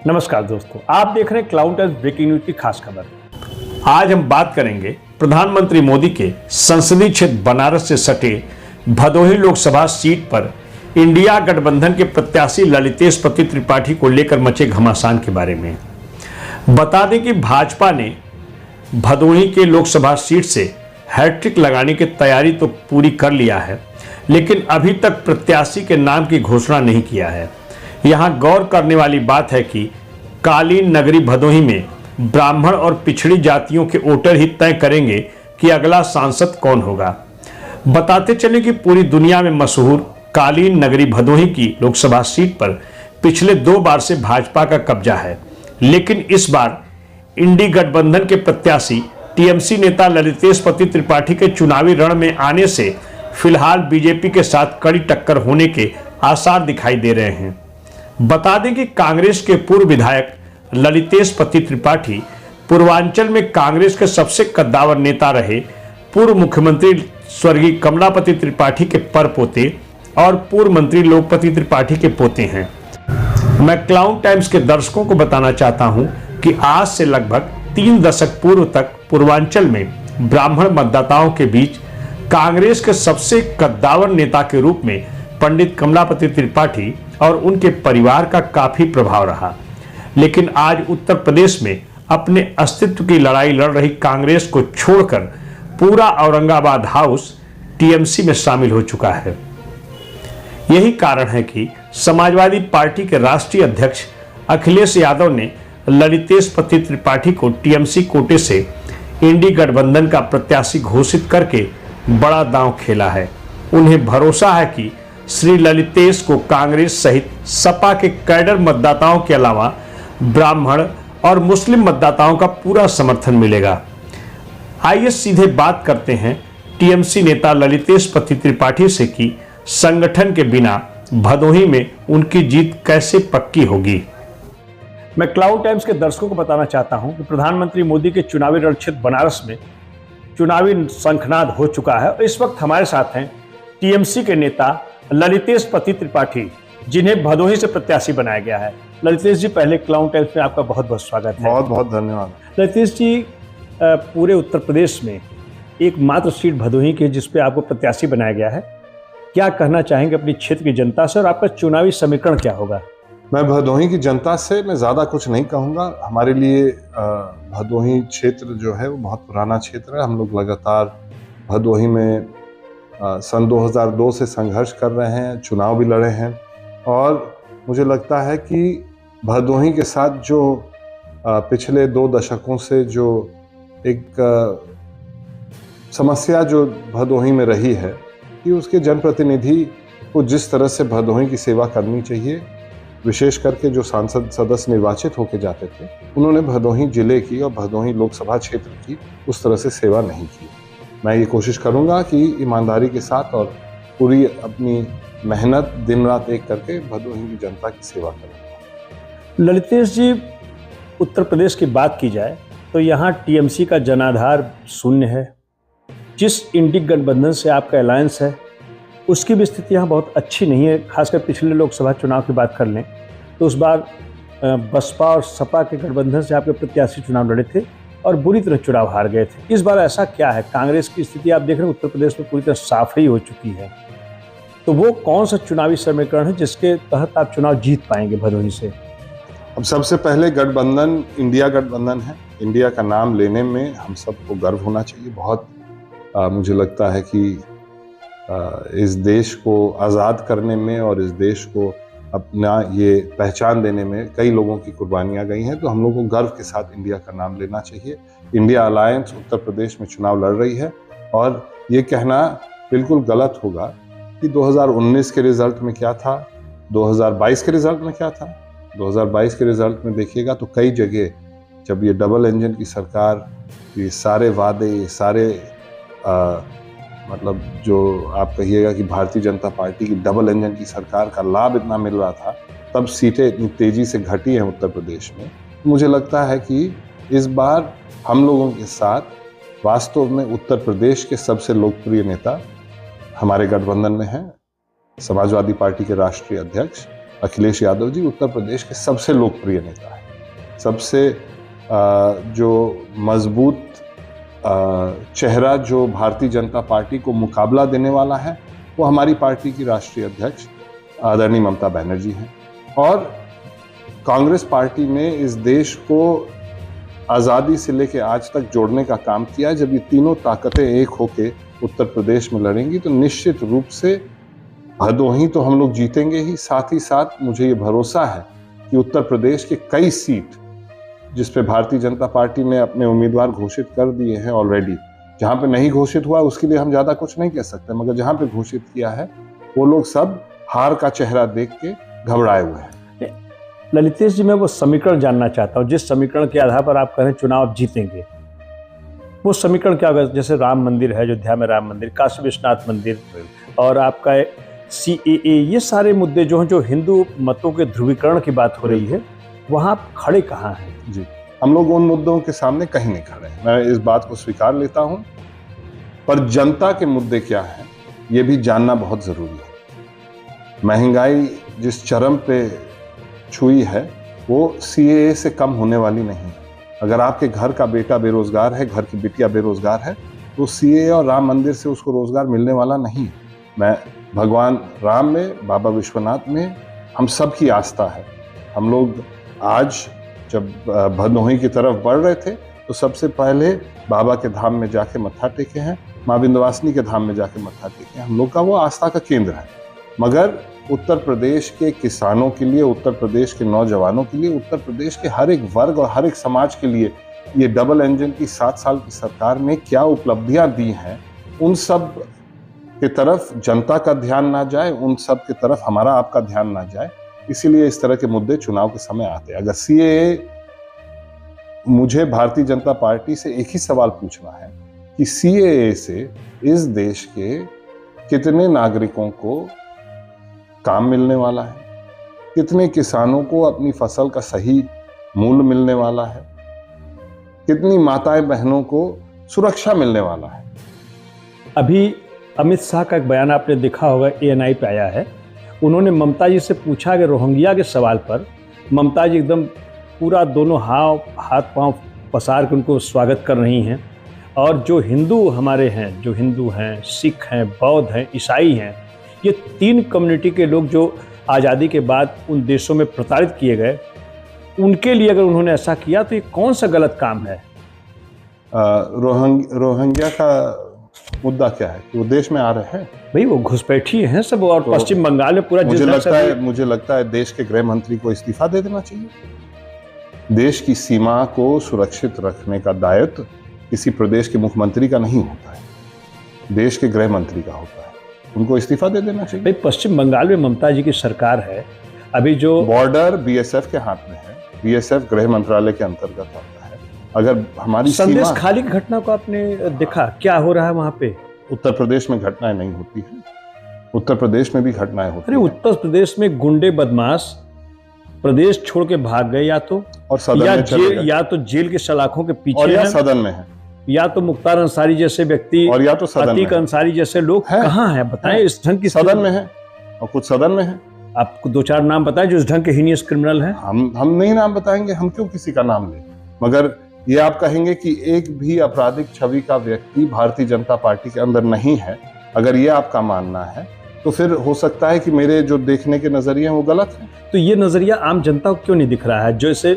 नमस्कार दोस्तों, आप देख रहे हैं क्लाउड टाइम्स ब्रेकिंग न्यूज की खास खबर। आज हम बात करेंगे प्रधानमंत्री मोदी के संसदीय क्षेत्र बनारस से सटे भदोही लोकसभा सीट पर इंडिया गठबंधन के प्रत्याशी ललितेश पति त्रिपाठी को लेकर मचे घमासान के बारे में। बता दें कि भाजपा ने भदोही के लोकसभा सीट से हैट्रिक लगाने की तैयारी तो पूरी कर लिया है, लेकिन अभी तक प्रत्याशी के नाम की घोषणा नहीं किया है। यहां गौर करने वाली बात है कि कालीन नगरी भदोही में ब्राह्मण और पिछड़ी जातियों के वोटर ही तय करेंगे कि अगला सांसद कौन होगा। बताते चले कि पूरी दुनिया में मशहूर कालीन नगरी भदोही की लोकसभा सीट पर पिछले 2 बार से भाजपा का कब्जा है, लेकिन इस बार इंडी गठबंधन के प्रत्याशी टीएमसी नेता ललितेश पति त्रिपाठी के चुनावी रण में आने से फिलहाल बीजेपी के साथ कड़ी टक्कर होने के आसार दिखाई दे रहे हैं। बता दें कि कांग्रेस के पूर्व विधायक ललितेश पति त्रिपाठी पूर्वांचल में कांग्रेस के सबसे कद्दावर नेता रहे पूर्व मुख्यमंत्री स्वर्गीय कमलापति त्रिपाठी के परपोते और पूर्व मंत्री लोकपति त्रिपाठी के पोते हैं। मैं क्लाउड टाइम्स के दर्शकों को बताना चाहता हूं कि आज से लगभग 3 दशक पूर्व तक पूर्वांचल में ब्राह्मण मतदाताओं के बीच कांग्रेस के सबसे कद्दावर नेता के रूप में पंडित कमलापति त्रिपाठी और उनके परिवार का काफी प्रभाव रहा, लेकिन आज उत्तर प्रदेश में अपने अस्तित्व की लड़ाई लड़ रही कांग्रेस को छोड़कर पूरा औरंगाबाद हाउस टीएमसी में शामिल हो चुका है। यही कारण है कि समाजवादी पार्टी के राष्ट्रीय अध्यक्ष अखिलेश यादव ने ललितेश पति त्रिपाठी को टीएमसी कोटे से इंडी गठबंधन का प्रत्याशी घोषित करके बड़ा दांव खेला है। उन्हें भरोसा है कि श्री ललितेश को कांग्रेस सहित सपा के कैडर मतदाताओं के अलावा ब्राह्मण और मुस्लिम मतदाताओं का पूरा समर्थन मिलेगा। आइए सीधे बात करते हैं टीएमसी नेता ललितेश पति त्रिपाठी से कि संगठन के बिना भदोही में उनकी जीत कैसे पक्की होगी। मैं क्लाउड टाइम्स के दर्शकों को बताना चाहता हूं कि प्रधानमंत्री मोदी के चुनावी रण क्षेत्र बनारस में चुनावी शंखनाद हो चुका है। इस वक्त हमारे साथ हैं टीएमसी के नेता ललितेश पति त्रिपाठी, जिन्हें भदोही से प्रत्याशी बनाया गया है। ललितेश जी, पहले क्लाउड टाइम्स में आपका बहुत बहुत स्वागत है। बहुत बहुत धन्यवाद। ललितेश जी, पूरे उत्तर प्रदेश में एकमात्र सीट भदोही की है जिस पे आपको प्रत्याशी बनाया गया है। क्या कहना चाहेंगे अपनी क्षेत्र की जनता से और आपका चुनावी समीकरण क्या होगा? मैं भदोही की जनता से मैं ज़्यादा कुछ नहीं कहूँगा। हमारे लिए भदोही क्षेत्र जो है वो बहुत पुराना क्षेत्र है। हम लोग लगातार भदोही में सन 2002 से संघर्ष कर रहे हैं, चुनाव भी लड़े हैं, और मुझे लगता है कि भदोही के साथ जो पिछले 2 दशकों से जो एक समस्या जो भदोही में रही है कि उसके जनप्रतिनिधि को जिस तरह से भदोही की सेवा करनी चाहिए, विशेष करके जो सांसद सदस्य निर्वाचित होकर जाते थे, उन्होंने भदोही जिले की और भदोही लोकसभा क्षेत्र की उस तरह से सेवा नहीं की। मैं ये कोशिश करूंगा कि ईमानदारी के साथ और पूरी अपनी मेहनत दिन रात एक करके भदोही की जनता की सेवा करूंगा। ललितेश जी, उत्तर प्रदेश की बात की जाए तो यहाँ टीएमसी का जनाधार शून्य है। जिस इंडी गठबंधन से आपका अलायंस है उसकी भी स्थिति यहाँ बहुत अच्छी नहीं है। खासकर पिछले लोकसभा चुनाव की बात कर लें तो उस बार बसपा और सपा के गठबंधन से आपके प्रत्याशी चुनाव लड़े थे और बुरी तरह चुनाव हार गए थे। इस बार ऐसा क्या है? कांग्रेस की स्थिति आप देख रहे हैं उत्तर प्रदेश में पूरी तरह साफ ही हो चुकी है, तो वो कौन सा चुनावी समीकरण है जिसके तहत आप चुनाव जीत पाएंगे भदोही से? अब सबसे पहले गठबंधन इंडिया गठबंधन है। इंडिया का नाम लेने में हम सबको गर्व होना चाहिए। बहुत मुझे लगता है कि इस देश को आज़ाद करने में और इस देश को अपना ये पहचान देने में कई लोगों की कुर्बानियां गई हैं, तो हम लोगों को गर्व के साथ इंडिया का नाम लेना चाहिए। इंडिया अलायंस उत्तर प्रदेश में चुनाव लड़ रही है, और ये कहना बिल्कुल गलत होगा कि 2019 के रिजल्ट में क्या था, 2022 के रिजल्ट में क्या था। 2022 के रिजल्ट में देखिएगा तो कई जगह जब ये डबल इंजन की सरकार, ये सारे वादे, ये सारे मतलब जो आप कहिएगा कि भारतीय जनता पार्टी की डबल इंजन की सरकार का लाभ इतना मिल रहा था, तब सीटें इतनी तेजी से घटी हैं उत्तर प्रदेश में। मुझे लगता है कि इस बार हम लोगों के साथ वास्तव में उत्तर प्रदेश के सबसे लोकप्रिय नेता हमारे गठबंधन में हैं। समाजवादी पार्टी के राष्ट्रीय अध्यक्ष अखिलेश यादव जी उत्तर प्रदेश के सबसे लोकप्रिय नेता हैं, सबसे जो मजबूत चेहरा जो भारतीय जनता पार्टी को मुकाबला देने वाला है वो हमारी पार्टी की राष्ट्रीय अध्यक्ष आदरणीय ममता बनर्जी हैं। और कांग्रेस पार्टी ने इस देश को आज़ादी से लेकर आज तक जोड़ने का काम किया। जब ये तीनों ताकतें एक होके उत्तर प्रदेश में लड़ेंगी तो निश्चित रूप से भदोही तो हम लोग जीतेंगे ही, साथ ही साथ मुझे ये भरोसा है कि उत्तर प्रदेश के कई सीट जिस पे भारतीय जनता पार्टी ने अपने उम्मीदवार घोषित कर दिए हैं ऑलरेडी, जहाँ पे नहीं घोषित हुआ उसके लिए हम ज़्यादा कुछ नहीं कह सकते, मगर जहाँ पे घोषित किया है वो लोग सब हार का चेहरा देख के घबराए हुए हैं। ललितेश जी, मैं वो समीकरण जानना चाहता हूँ जिस समीकरण के आधार पर आप कह रहे हैं चुनाव आप जीतेंगे, वो समीकरण क्या होगा? जैसे राम मंदिर है, अयोध्या में राम मंदिर, काशी विश्वनाथ मंदिर और आपका CAA, ये सारे मुद्दे जो हैं, जो हिंदू मतों के ध्रुवीकरण की बात हो रही है, वहाँ आप खड़े कहाँ हैं? जी, हम लोग उन मुद्दों के सामने कहीं नहीं खड़े हैं, मैं इस बात को स्वीकार लेता हूँ, पर जनता के मुद्दे क्या हैं ये भी जानना बहुत ज़रूरी है। महंगाई जिस चरम पे छुई है वो CAA से कम होने वाली नहीं है। अगर आपके घर का बेटा बेरोजगार है, घर की बिटिया बेरोजगार है, तो CAA और राम मंदिर से उसको रोजगार मिलने वाला नहीं। मैं भगवान राम में, बाबा विश्वनाथ में हम सब की आस्था है। हम लोग आज जब भदोही की तरफ बढ़ रहे थे तो सबसे पहले बाबा के धाम में जाके मत्था टेके हैं, माँ विंध्यवासिनी के धाम में जाके मत्था टेके हैं। हम लोग का वो आस्था का केंद्र है। मगर उत्तर प्रदेश के किसानों के लिए, उत्तर प्रदेश के नौजवानों के लिए, उत्तर प्रदेश के हर एक वर्ग और हर एक समाज के लिए ये डबल इंजन की 7 साल की सरकार ने क्या उपलब्धियां दी हैं, उन सब की तरफ जनता का ध्यान ना जाए, उन सब की तरफ हमारा आपका ध्यान ना जाए। इसीलिए इस तरह के मुद्दे चुनाव के समय आते हैं। अगर CAA, मुझे भारतीय जनता पार्टी से एक ही सवाल पूछना है कि CAA से इस देश के कितने नागरिकों को काम मिलने वाला है, कितने किसानों को अपनी फसल का सही मूल्य मिलने वाला है, कितनी माताएं बहनों को सुरक्षा मिलने वाला है। अभी अमित शाह का एक बयान आपने देखा होगा, ANI पे आया है। उन्होंने ममता जी से पूछा कि रोहिंग्या के सवाल पर ममता जी एकदम पूरा दोनों हाथ पांव पसार के उनको स्वागत कर रही हैं। और जो हिंदू हमारे हैं, जो हिंदू हैं, सिख हैं, बौद्ध हैं, ईसाई हैं, ये 3 कम्युनिटी के लोग जो आज़ादी के बाद उन देशों में प्रताड़ित किए गए, उनके लिए अगर उन्होंने ऐसा किया तो ये कौन सा गलत काम है? रोहिंग्या का मुद्दा क्या है कि वो देश में आ रहे हैं? भाई वो घुसपैठी हैं सब, और तो पश्चिम बंगाल में पूरा मुझे लगता है देश के गृह मंत्री को इस्तीफा दे देना चाहिए। देश की सीमा को सुरक्षित रखने का दायित्व किसी प्रदेश के मुख्यमंत्री का नहीं होता है, देश के गृह मंत्री का होता है। उनको इस्तीफा दे देना चाहिए। भाई पश्चिम बंगाल में ममता जी की सरकार है, अभी जो बॉर्डर BSF के हाथ में है, BSF गृह मंत्रालय के अंतर्गत आता है। अगर हमारी संदेश खाली की घटना को आपने देखा, क्या हो रहा है वहां पे? उत्तर प्रदेश में घटनाएं नहीं होती हैं, उत्तर प्रदेश में भी घटनाएं होती हैं। अरे उत्तर प्रदेश में गुंडे बदमाश प्रदेश छोड़ के भाग गए, या तो और सदन में चले गए, या तो जेल के सलाखों के पीछे और या सदन में है, या तो मुख्तार अंसारी जैसे व्यक्ति, और या तो सदन अतीक अंसारी जैसे लोग कहाँ हैं? बताएं। इस ढंग की सदन में है और कुछ सदन में है। आपको 2-4 नाम बताएं जो इस ढंग के हीनियस क्रिमिनल हैं। हम नहीं नाम बताएंगे, हम क्यों किसी का नाम लें, मगर ये आप कहेंगे कि एक भी आपराधिक छवि का व्यक्ति भारतीय जनता पार्टी के अंदर नहीं है। अगर ये आपका मानना है तो फिर हो सकता है कि मेरे जो देखने के नजरिए हैं वो गलत हैं। तो ये नजरिया आम जनता को क्यों नहीं दिख रहा है? जैसे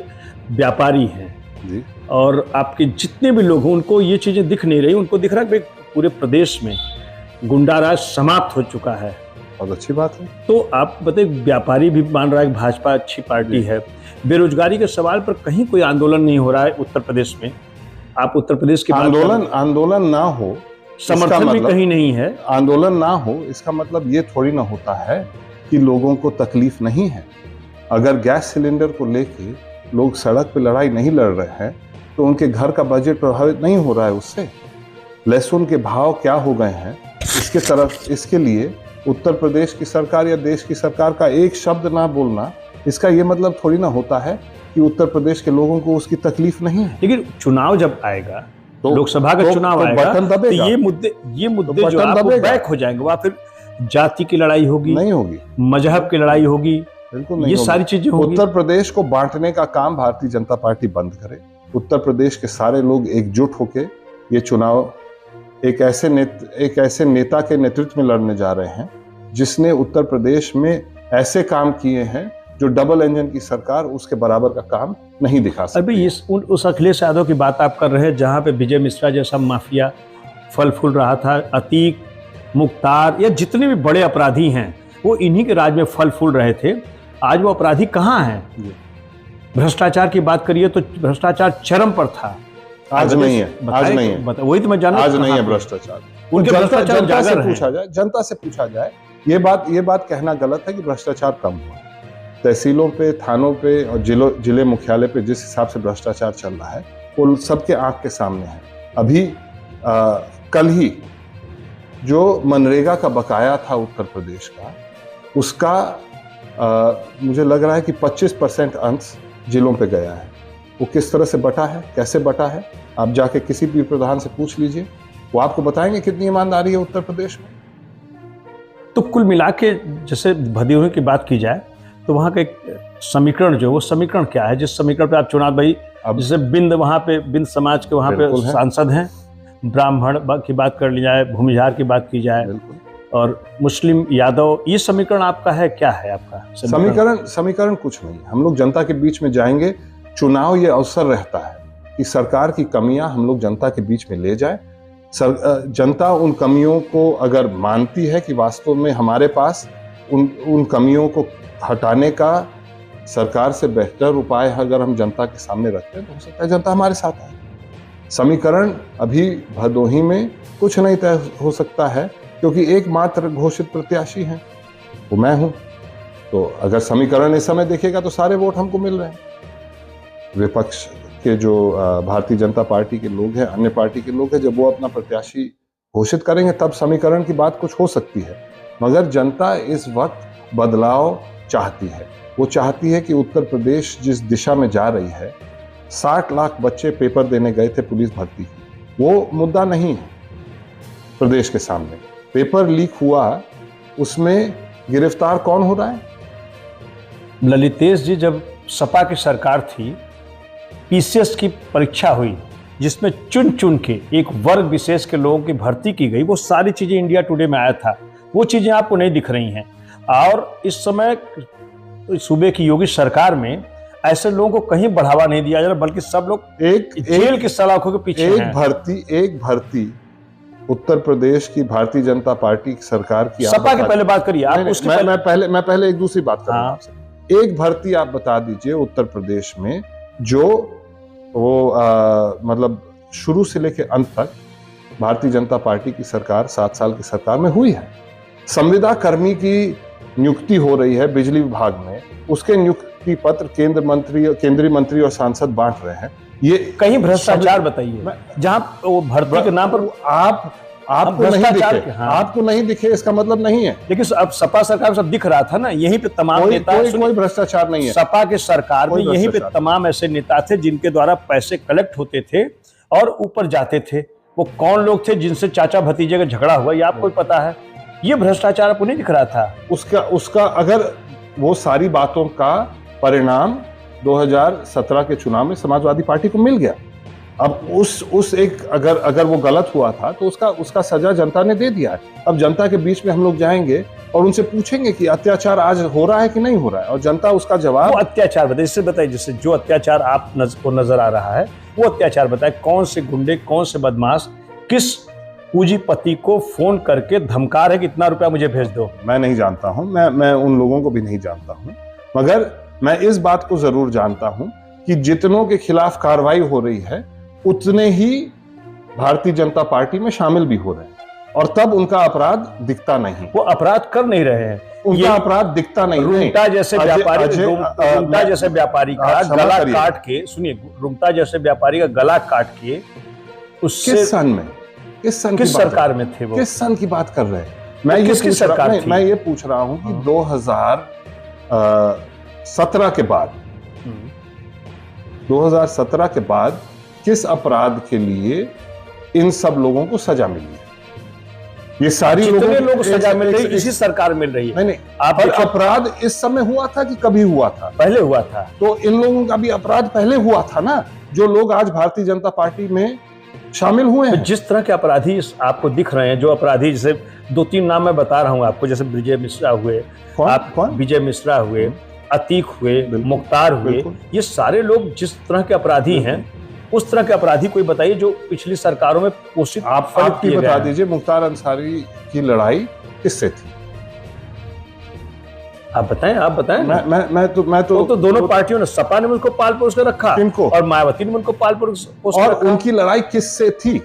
व्यापारी हैं जी, और आपके जितने भी लोग हैं उनको ये चीजें दिख नहीं रही। उनको दिख रहा है कि पूरे प्रदेश में गुंडाराज समाप्त हो चुका है। बहुत अच्छी बात है। तो आप बताइए, व्यापारी भी मान रहा है कि भाजपा अच्छी पार्टी है। बेरोजगारी के सवाल पर कहीं कोई आंदोलन नहीं हो रहा है उत्तर प्रदेश में। आप उत्तर प्रदेश के आंदोलन ना हो, समर्थन भी कहीं नहीं है। आंदोलन ना हो इसका मतलब ये थोड़ी ना होता है कि लोगों को तकलीफ नहीं है। अगर गैस सिलेंडर को लेके लोग सड़क पे लड़ाई नहीं लड़ रहे हैं तो उनके घर का बजट प्रभावित नहीं हो रहा है उससे। लहसुन के भाव क्या हो गए हैं इसके लिए उत्तर प्रदेश की सरकार या देश की सरकार का एक शब्द ना बोलना, इसका ये मतलब थोड़ी ना होता है कि उत्तर प्रदेश के लोगों को उसकी तकलीफ नहीं है। लेकिन चुनाव जब आएगा, तो लोकसभा का चुनाव आएगा, तो ये मुद्दे जो आपको बैक हो जाएंगे। वहाँ फिर जाति की लड़ाई होगी, नहीं होगी, मजहब की लड़ाई होगी, बिल्कुल नहीं ये होगी। सारी चीजें होंगी। उत्तर प्रदेश को बांटने का काम भारतीय जनता पार्टी बंद करे। उत्तर प्रदेश के सारे लोग एकजुट होके ये चुनाव एक ऐसे नेता के नेतृत्व में लड़ने जा रहे हैं जिसने उत्तर प्रदेश में ऐसे काम किए हैं जो डबल इंजन की सरकार उसके बराबर का काम नहीं दिखा सकती। अभी उस अखिलेश यादव की बात आप कर रहे हैं जहां पे विजय मिश्रा जैसा माफिया फल फूल रहा था, अतीक, मुख्तार या जितने भी बड़े अपराधी हैं वो इन्हीं के राज में फल फूल रहे थे। आज वो अपराधी कहाँ हैं? भ्रष्टाचार की बात करिए तो भ्रष्टाचार चरम पर था। आज नहीं है, आज नहीं है, वही तो मैं जानना, आज नहीं है भ्रष्टाचार। उनके भ्रष्टाचार जनता से उजागर है। पूछा जाए, जनता से पूछा जाए, ये बात कहना गलत है कि भ्रष्टाचार कम हुआ। तहसीलों पे, थानों पे और जिले मुख्यालय पे जिस हिसाब से भ्रष्टाचार चल रहा है वो सबके आंख के सामने है। अभी कल ही जो मनरेगा का बकाया था उत्तर प्रदेश का, उसका मुझे लग रहा है कि 25% अंश जिलों पे गया है। वो किस तरह से बटा है, कैसे बटा है, आप जाके किसी भी प्रधान से पूछ लीजिए, वो आपको बताएंगे कितनी ईमानदारी है उत्तर प्रदेश में। तो कुल मिला के जैसे भदोही की बात की जाए तो वहाँ का एक समीकरण जो, वो समीकरण क्या है जिस समीकरण पे आप चुनाव भाई, जैसे बिंद, वहाँ पे बिंद समाज के वहाँ पे सांसद हैं, ब्राह्मण की बात कर ली जाए, भूमिहार की बात की जाए, और मुस्लिम यादव, ये समीकरण आपका है, क्या है आपका समीकरण? कुछ नहीं। हम लोग जनता के बीच में जाएंगे। चुनाव ये अवसर रहता है कि सरकार की कमियां हम लोग जनता के बीच में ले जाए। जनता उन कमियों को अगर मानती है कि वास्तव में हमारे पास उन कमियों को हटाने का सरकार से बेहतर उपाय अगर हम जनता के सामने रखते हैं तो हो सकता है जनता हमारे साथ आए। समीकरण अभी भदोही में कुछ नहीं तय हो सकता है क्योंकि एकमात्र घोषित प्रत्याशी हैं, वो मैं हूं। तो अगर समीकरण इस समय देखेगा तो सारे वोट हमको मिल रहे हैं। विपक्ष के जो भारतीय जनता पार्टी के लोग हैं, अन्य पार्टी के लोग हैं, जब वो अपना प्रत्याशी घोषित करेंगे तब समीकरण की बात कुछ हो सकती है। मगर जनता इस वक्त बदलाव चाहती है। वो चाहती है कि उत्तर प्रदेश जिस दिशा में जा रही है, 60 लाख बच्चे पेपर देने गए थे पुलिस भर्ती की, वो मुद्दा नहीं है प्रदेश के सामने। पेपर लीक हुआ, उसमें गिरफ्तार कौन हो रहा है? ललितेश जी, जब सपा की सरकार थी, पीसीएस की परीक्षा हुई जिसमें चुन चुन के एक वर्ग विशेष के लोगों की भर्ती की गई, वो सारी चीजें इंडिया टुडे में आया था। वो चीजें आपको नहीं दिख रही हैं। और इस समय सूबे की योगी सरकार में ऐसे लोगों को कहीं बढ़ावा नहीं दिया जा रहा, बल्कि सब लोग जेल की सलाखों के पीछे हैं। एक भर्ती उत्तर प्रदेश की भारतीय जनता पार्टी की सरकार की, सपा की पहले बात करिए आप। मैं पहले एक दूसरी बात करूंगा आपसे। एक भर्ती आप बता दीजिए उत्तर प्रदेश में जो वो मतलब शुरू से लेकर अंत तक भारतीय जनता पार्टी की सरकार 7 साल की सरकार में हुई है। संविदा कर्मी की नियुक्ति हो रही है बिजली विभाग में, उसके नियुक्ति पत्र केंद्रीय मंत्री और सांसद बांट रहे हैं। ये कहीं भ्रष्टाचार बताइए जहां वो भर्ती के नाम पर आपको नहीं दिखे इसका मतलब नहीं है। लेकिन अब सपा सरकार सब दिख रहा था ना, यहीं पे तमाम नेता, कोई भ्रष्टाचार नहीं है सपा के सरकार में। यहीं पे तमाम ऐसे नेता थे जिनके द्वारा पैसे कलेक्ट होते थे और ऊपर जाते थे। वो कौन लोग थे जिनसे चाचा भतीजे का झगड़ा हुआ, ये आपको पता है? ये भ्रष्टाचार आपको नहीं दिख रहा था? उसका अगर वो सारी बातों का परिणाम 2017 के चुनाव में समाजवादी पार्टी को मिल गया। अब उस एक अगर वो गलत हुआ था तो उसका सजा जनता ने दे दिया है। अब जनता के बीच में हम लोग जाएंगे और उनसे पूछेंगे कि अत्याचार आज हो रहा है कि नहीं हो रहा है, और जनता उसका जवाब। वो अत्याचार बताइए, इससे बताइए, जैसे जो अत्याचार आपको नजर आ रहा है वो अत्याचार बताए। कौन से गुंडे, कौन से बदमाश, किस पूंजीपति को फोन करके धमका रहे कि इतना रुपया मुझे भेज दो? मैं नहीं जानता हूं, मैं उन लोगों को भी नहीं जानता हूं, मगर मैं इस बात को जरूर जानता हूं कि जितनों के खिलाफ कार्रवाई हो रही है उतने ही भारतीय जनता पार्टी में शामिल भी हो रहे हैं, और तब उनका अपराध दिखता नहीं। वो अपराध कर नहीं रहे हैं, उनका अपराध दिखता नहीं। रुंगटा जैसे व्यापारी का गला काट के, सुनिए, रुंगटा जैसे व्यापारी का गला काट के, उससे किस सरकार में थे वो? किस सन की बात कर रहे हैं? मैं ये पूछ रहा हूं कि 2017 के बाद किस अपराध के लिए इन सब लोगों को सजा मिली है? ये सारी जितने लोग को सजा मिल रही है इसी सरकार मिल रही है। नहीं नहीं, आप पर देखिए, अपराध इस समय हुआ था कि कभी हुआ था? पहले हुआ था। तो इन लोगों का भी अपराध पहले हुआ था ना, जो लोग आज भारतीय जनता पार्टी में शामिल हुए तो हैं। जिस तरह के अपराधी आपको दिख रहे हैं, जो अपराधी, जैसे 2-3 नाम मैं बता रहा हूं आपको, जैसे विजय मिश्रा हुए, कौन? विजय मिश्रा हुए, अतीक हुए, मुख्तार हुए, ये सारे लोग जिस तरह के अपराधी हैं, उस तरह के अपराधी कोई बताइए जो पिछली सरकारों में पोषित आप ही बता दीजिए, मुख्तार अंसारी की लड़ाई किससे थी? आप बताएं। मैं तो दोनों पार्टियों ने, सपा ने उनको पाल पोस कर रखा, किनको? और मायावती ने उनको पाल पोस कर और रखा। उनकी लड़ाई किससे थी?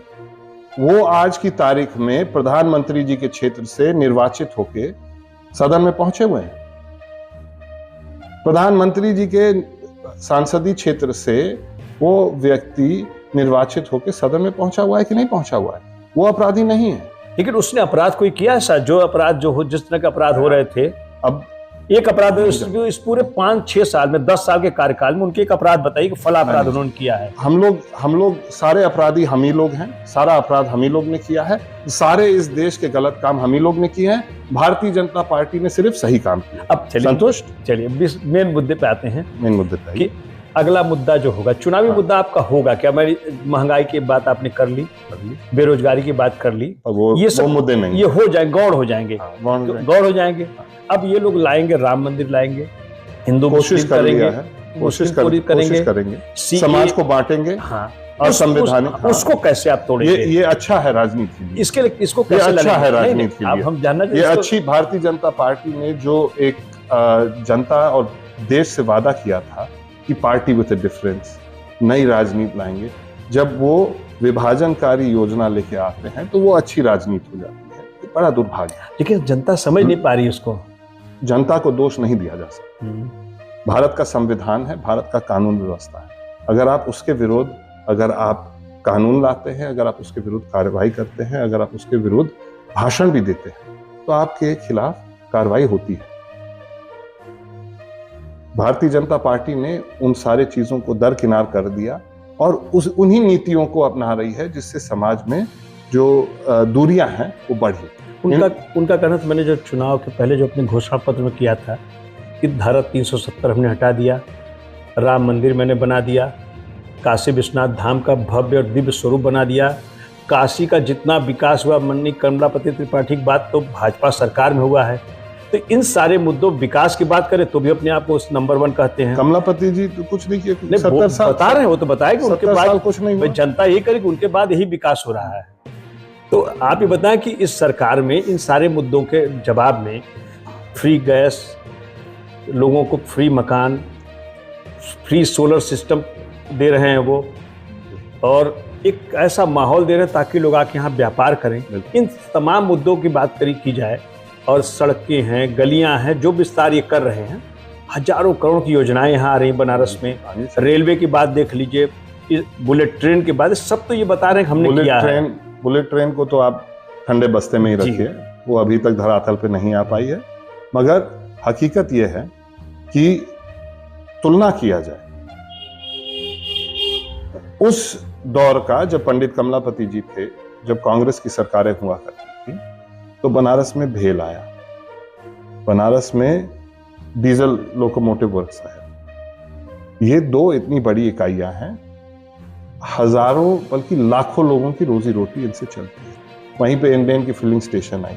वो आज की तारीख में प्रधानमंत्री जी के क्षेत्र से निर्वाचित होके सदन में पहुंचे हुए हैं। प्रधानमंत्री जी के सांसदीय क्षेत्र से वो व्यक्ति निर्वाचित होकर सदन में पहुंचा हुआ है कि नहीं पहुंचा हुआ है? वो अपराधी नहीं है। लेकिन उसने अपराध कोई किया है? जो अपराध जिस तरह के अपराध हो रहे थे, अब एक अपराध इस पूरे 5-6 साल में, 10 साल के कार्यकाल में उनके एक अपराध बताइए कि फला अपराध उन्होंने किया है। हम लोग सारे अपराधी हम ही लोग हैं, सारा अपराध हम ही लोग ने किया है, सारे इस देश के गलत काम हम ही लोग ने किए हैं। भारतीय जनता पार्टी ने सिर्फ सही काम किया। अब संतुष्ट, चलिए मेन मुद्दे पे आते हैं। मेन मुद्दे पे कि अगला मुद्दा जो होगा, चुनावी मुद्दा आपका होगा क्या? महंगाई की बात आपने कर ली, बेरोजगारी की बात कर ली, ये सब मुद्दे नहीं, ये हो जाएंगे, गौड़ हो जाएंगे, गौड़ हो जाएंगे। अब ये लोग लाएंगे, राम मंदिर लाएंगे, हिंदू कोशिश करेंगे, समाज को बांटेंगे, और संवैधानिक, उसको कैसे आप तोड़ेंगे? ये अच्छा है राजनीति के लिए, इसके लिए इसको कैसे अच्छा है राजनीति के लिए? हम जानना ये अच्छी भारतीय जनता पार्टी ने जो एक जनता और देश से वादा किया था कि पार्टी विद ए डिफरेंस, नई राजनीति लाएंगे, जब वो विभाजनकारी योजना लेके आते हैं तो वो अच्छी राजनीति हो जाती है। ये बड़ा दुर्भाग्य है। लेकिन जनता समझ नहीं पा रही उसको। जनता को दोष नहीं दिया जा सकता। भारत का संविधान है, भारत का कानून व्यवस्था है। अगर आप उसके विरोध, अगर आप कानून लाते हैं, अगर आप उसके विरुद्ध कार्रवाई करते हैं, अगर आप उसके विरुद्ध भाषण भी देते हैं, तो आपके खिलाफ कार्रवाई होती है। भारतीय जनता पार्टी ने उन सारे चीजों को दरकिनार कर दिया और उन्हीं नीतियों को अपना रही है जिससे समाज में जो दूरियां हैं वो बढ़ी। उनका कहना था, मैंने जो चुनाव के पहले जो अपने घोषणा पत्र में किया था कि धारा 370 हमने हटा दिया, राम मंदिर मैंने बना दिया, काशी विश्वनाथ धाम का भव्य और दिव्य स्वरूप बना दिया, काशी का जितना विकास हुआ, मन्नी कमलापति त्रिपाठी की बात तो भाजपा सरकार में हुआ है। तो इन सारे मुद्दों, विकास की बात करें तो भी अपने आप को नंबर 1 कहते हैं। कमलापति जी तो कुछ नहीं किया, 70 साल बता रहे हैं, वो तो बताएंगे उनके बाद कुछ नहीं हुआ। जनता यही करेगी, उनके बाद यही विकास हो रहा है। तो आप ये बताएं कि इस सरकार में इन सारे मुद्दों के जवाब में फ्री गैस, लोगों को फ्री मकान, फ्री सोलर सिस्टम दे रहे हैं वो, और एक ऐसा माहौल दे रहे हैं ताकि लोग आके यहाँ व्यापार करें। इन तमाम मुद्दों की बात की जाए, और सड़कें हैं, गलियां हैं, जो विस्तार ये कर रहे हैं, हजारों करोड़ की योजनाएं यहाँ आ रही हैं बनारस में। रेलवे की बात देख लीजिए, बुलेट ट्रेन की बात, सब तो ये बता रहे हैं हमने किया है। बुलेट ट्रेन को तो आप ठंडे बस्ते में ही रखिए, वो अभी तक धरातल पे नहीं आ पाई है। मगर हकीकत ये है कि तुलना किया जाए उस दौर का, जब पंडित कमलापति जी थे, जब कांग्रेस की सरकारें हुआ करती थी, तो बनारस में भेल आया, बनारस में डीजल लोकोमोटिव वर्क्स आया। ये 2 इतनी बड़ी इकाइयां हैं, हजारों बल्कि लाखों लोगों की रोजी रोटी इनसे चलती है। वहीं पे इंडियन की फिलिंग स्टेशन आई,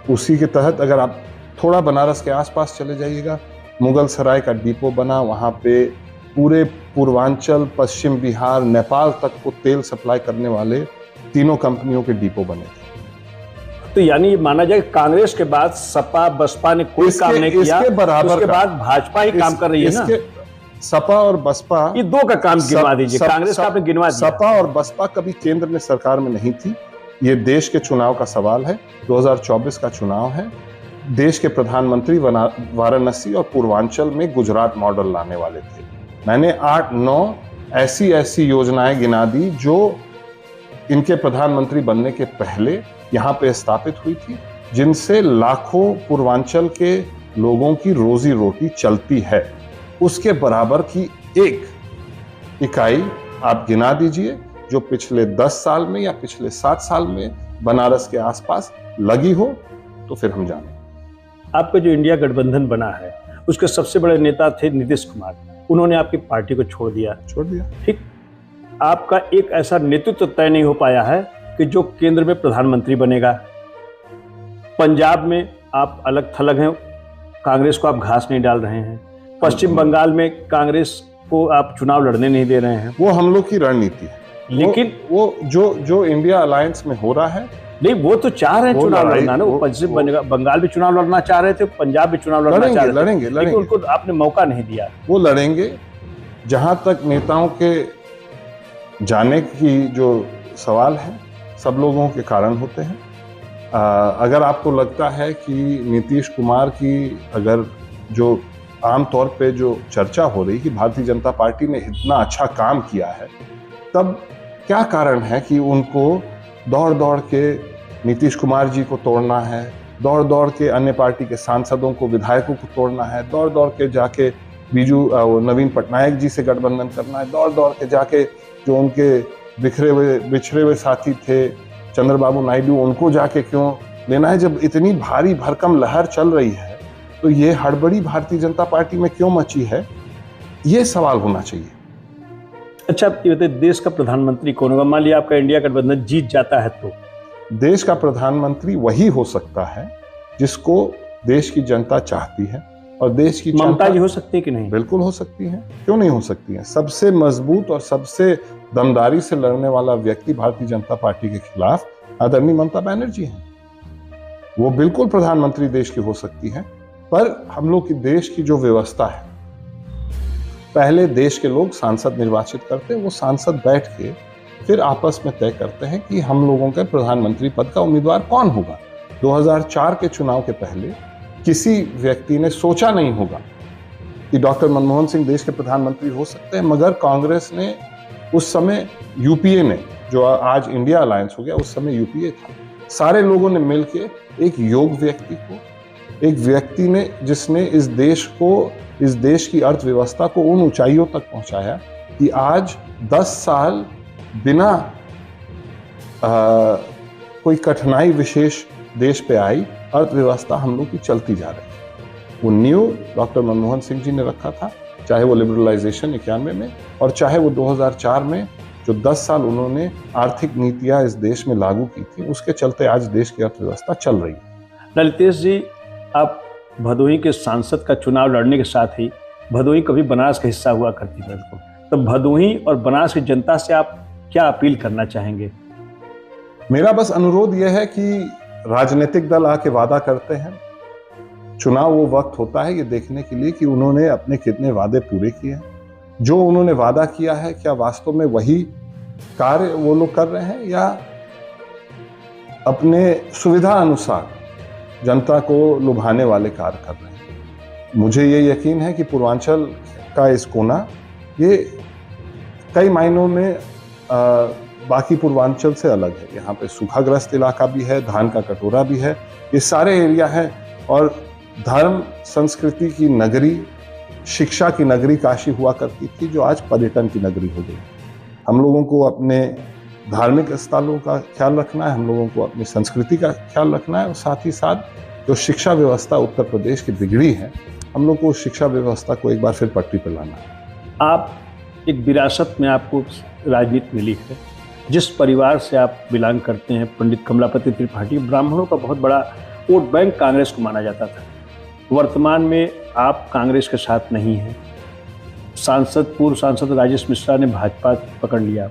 उसी के तहत अगर आप थोड़ा बनारस के आसपास चले जाइएगा, मुगल सराय का डिपो बना, वहां पे पूरे पूर्वांचल, पश्चिम बिहार, नेपाल तक को तेल सप्लाई करने वाले 3 कंपनियों के डिपो बने थे। तो यानी माना जाए कांग्रेस के बाद सपा बसपा ने कोई काम नहीं किया, इसके बराबर उसके बाद भाजपा ही काम कर रही है ना। सपा और बसपा, ये 2 का काम गिनवा दीजिए, कांग्रेस का आपने गिनवा दिया। सपा और बसपा कभी केंद्र में सरकार में नहीं थी। ये देश के चुनाव का सवाल है, 2024 का चुनाव है। देश के प्रधानमंत्री वाराणसी और पूर्वांचल में गुजरात मॉडल लाने वाले थे। मैंने 8-9 ऐसी योजनाएं गिना दी जो इनके प्रधानमंत्री बनने के पहले यहाँ पे स्थापित हुई थी, जिनसे लाखों पूर्वांचल के लोगों की रोजी रोटी चलती है। उसके बराबर की एक इकाई आप गिना दीजिए जो पिछले 10 साल में या पिछले 7 साल में बनारस के आसपास लगी हो तो फिर हम जाने। आपका जो इंडिया गठबंधन बना है उसके सबसे बड़े नेता थे नीतीश कुमार, उन्होंने आपकी पार्टी को छोड़ दिया। ठीक, आपका एक ऐसा नेतृत्व तय नहीं हो पाया है कि जो केंद्र में प्रधानमंत्री बनेगा। पंजाब में आप अलग थलग हैं, कांग्रेस को आप घास नहीं डाल रहे हैं। पश्चिम बंगाल में कांग्रेस को आप चुनाव लड़ने नहीं दे रहे हैं। वो हम लोग की रणनीति है, लेकिन वो जो इंडिया अलायंस में हो रहा है, नहीं, वो तो चाह रहे हैं चुनाव लड़ना ना। वो पश्चिम बंगाल भी चुनाव लड़ना चाह रहे थे, पंजाब भी चुनाव लड़ना चाह रहे थे, लड़ेंगे। उनको आपने मौका नहीं दिया। वो लड़ेंगे। जहां तक नेताओं के जाने की जो सवाल है, सब लोगों के कारण होते हैं। अगर आपको लगता है कि नीतीश कुमार की अगर जो आमतौर पे जो चर्चा हो रही कि भारतीय जनता पार्टी ने इतना अच्छा काम किया है, तब क्या कारण है कि उनको दौड़ दौड़ के नीतीश कुमार जी को तोड़ना है, दौड़ दौड़ के अन्य पार्टी के सांसदों को, विधायकों को तोड़ना है, दौड़ दौड़ के जाके नवीन पटनायक जी से गठबंधन करना है, दौड़ दौड़ के जाके जो उनके बिछड़े हुए साथी थे चंद्रबाबू नायडू, उनको जाके क्यों लेना है? जब इतनी भारी भरकम लहर चल रही है तो ये हड़बड़ी भारतीय जनता पार्टी में क्यों मची है, ये सवाल होना चाहिए। अच्छा, आप ये बताइए, देश का प्रधानमंत्री कौन होगा? मान लिया आपका इंडिया गठबंधन जीत जाता है तो देश का प्रधानमंत्री वही हो सकता है जिसको देश की जनता चाहती है। और देश की ममता जी हो सकती है कि नहीं? बिल्कुल हो सकती है, क्यों नहीं हो सकती है। सबसे मजबूत और सबसे दमदारी से लड़ने वाला व्यक्ति भारतीय जनता पार्टी के खिलाफ आदरणीय ममता बनर्जी हैं। वो बिल्कुल प्रधानमंत्री देश की हो सकती है। पर हम लोग की देश की जो व्यवस्था है, पहले देश के लोग सांसद निर्वाचित करते हैं, वो सांसद बैठ के फिर आपस में तय करते हैं कि हम लोगों के प्रधानमंत्री पद का उम्मीदवार कौन होगा। 2004 के चुनाव के पहले किसी व्यक्ति ने सोचा नहीं होगा कि डॉक्टर मनमोहन सिंह देश के प्रधानमंत्री हो सकते हैं, मगर कांग्रेस ने उस समय, यूपीए ने, जो आज इंडिया अलायंस हो गया, उस समय यूपीए था, सारे लोगों ने मिलकर एक योग्य व्यक्ति को, एक व्यक्ति ने जिसने इस देश की अर्थव्यवस्था को उन ऊंचाइयों तक पहुंचाया कि आज 10 साल बिना कोई कठिनाई विशेष देश पे आई अर्थव्यवस्था हम लोग की चलती जा रही है। वो न्यू डॉक्टर मनमोहन सिंह जी ने रखा था, चाहे वो लिबरलाइजेशन 91 में और चाहे वो 2004 में जो 10 साल उन्होंने आर्थिक नीतियां इस देश में लागू की थी, उसके चलते आज देश की अर्थव्यवस्था चल रही है। ललितेश जी, आप भदोही के सांसद का चुनाव लड़ने के साथ ही भदोही कभी बनारस का हिस्सा हुआ करती थी, तो भदोही और बनारस की जनता से आप क्या अपील करना चाहेंगे? मेरा बस अनुरोध यह है कि राजनीतिक दल आके वादा करते हैं, चुनाव वो वक्त होता है ये देखने के लिए कि उन्होंने अपने कितने वादे पूरे किए हैं। जो उन्होंने वादा किया है, क्या वास्तव में वही कार्य वो लोग कर रहे हैं या अपने सुविधा अनुसार जनता को लुभाने वाले कार्य कर रहे हैं। मुझे ये यकीन है कि पूर्वांचल का इस कोना ये कई मायनों में बाकी पूर्वांचल से अलग है। यहाँ पे सूखाग्रस्त इलाका भी है, धान का कटोरा भी है, ये सारे एरिया है और धर्म संस्कृति की नगरी, शिक्षा की नगरी काशी हुआ करती थी, जो आज पर्यटन की नगरी हो गई। हम लोगों को अपने धार्मिक स्थलों का ख्याल रखना है, हम लोगों को अपनी संस्कृति का ख्याल रखना है और साथ ही साथ जो शिक्षा व्यवस्था उत्तर प्रदेश की बिगड़ी है, हम लोग को शिक्षा व्यवस्था को एक बार फिर पटरी पर लाना है। आप एक विरासत में आपको राजनीति मिली है, जिस परिवार से आप बिलोंग करते हैं, पंडित कमलापति त्रिपाठी, ब्राह्मणों का बहुत बड़ा वोट बैंक कांग्रेस को माना जाता था। वर्तमान में आप कांग्रेस के साथ नहीं हैं। पूर्व सांसद राजेश मिश्रा ने भाजपा पकड़ लिया।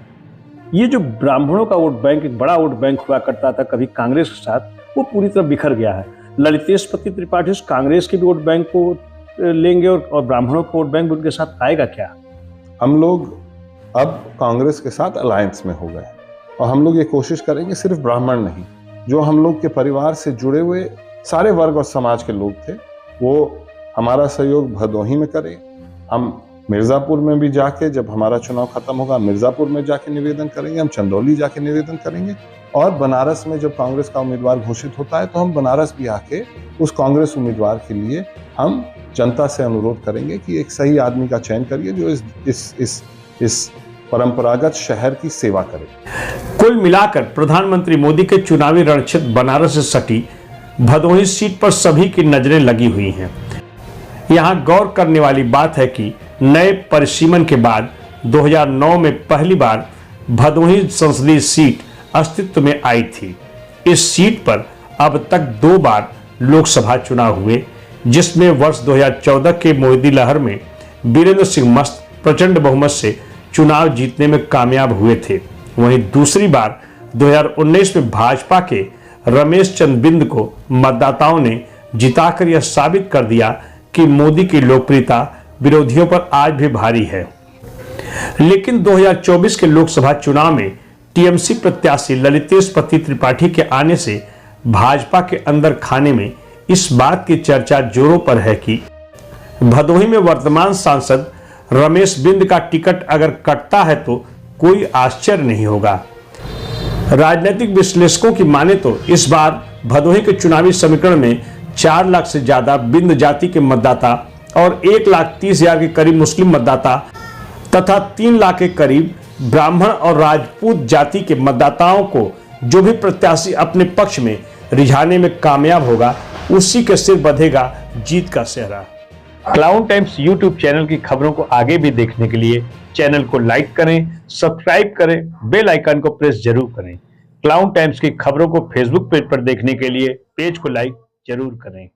ये जो ब्राह्मणों का वोट बैंक, एक बड़ा वोट बैंक हुआ करता था कभी कांग्रेस के साथ, वो पूरी तरह बिखर गया है। ललितेश पति त्रिपाठी कांग्रेस के भी वोट बैंक को लेंगे और ब्राह्मणों का वोट बैंक उनके साथ आएगा क्या? हम लोग अब कांग्रेस के साथ अलायंस में हो गए और हम लोग ये कोशिश करेंगे, सिर्फ ब्राह्मण नहीं, जो हम लोग के परिवार से जुड़े हुए सारे वर्ग और समाज के लोग थे, वो हमारा सहयोग भदोही में करें। हम मिर्ज़ापुर में भी जाके, जब हमारा चुनाव खत्म होगा, मिर्ज़ापुर में जाके निवेदन करेंगे, हम चंदौली जाके निवेदन करेंगे और बनारस में जब कांग्रेस का उम्मीदवार घोषित होता है तो हम बनारस भी आके उस कांग्रेस उम्मीदवार के लिए हम जनता से अनुरोध करेंगे कि एक सही आदमी का चयन करिए जो इस परंपरागत शहर की सेवा करे। कुल मिलाकर प्रधानमंत्री मोदी के चुनावी रणक्षेत्र बनारस से सटी भदोही सीट पर सभी की नजरें लगी हुई हैं। यहां गौर करने वाली बात है कि नए परिसीमन के बाद 2009 में पहली बार भदोही संसदीय सीट अस्तित्व में आई थी। इस सीट पर अब तक 2 बार लोकसभा चुनाव हुए, जिसमें वर्ष 2014 के मोदी लहर में वीरेंद्र सिंह मस्त प्रचंड बहुमत से चुनाव जीतने में कामयाब हुए थे। वहीं दूसरी बार 2019 में भाजपा के रमेश चंद्र बिंद को मतदाताओं ने जिताकर यह साबित कर दिया कि मोदी की लोकप्रियता विरोधियों पर आज भी भारी है। लेकिन 2024 के लोकसभा चुनाव में टीएमसी प्रत्याशी ललितेश पति त्रिपाठी के आने से भाजपा के अंदर खाने में इस बात की चर्चा जोरों पर है कि भदोही में वर्तमान सांसद रमेश बिंद का टिकट अगर कटता है तो कोई आश्चर्य नहीं होगा। राजनीतिक विश्लेषकों की माने तो इस बार भदोही के चुनावी समीकरण में 4 लाख से ज्यादा बिंद जाति के मतदाता और 1,30,000 के करीब मुस्लिम मतदाता तथा 3 लाख के करीब ब्राह्मण और राजपूत जाति के मतदाताओं को जो भी प्रत्याशी अपने पक्ष में रिझाने में कामयाब होगा, उसी के सिर बंधेगा जीत का सेहरा। क्लाउन टाइम्स यूट्यूब चैनल की खबरों को आगे भी देखने के लिए चैनल को लाइक करें, सब्सक्राइब करें, बेल आइकन को प्रेस जरूर करें। क्लाउन टाइम्स की खबरों को फेसबुक पेज पर देखने के लिए पेज को लाइक जरूर करें।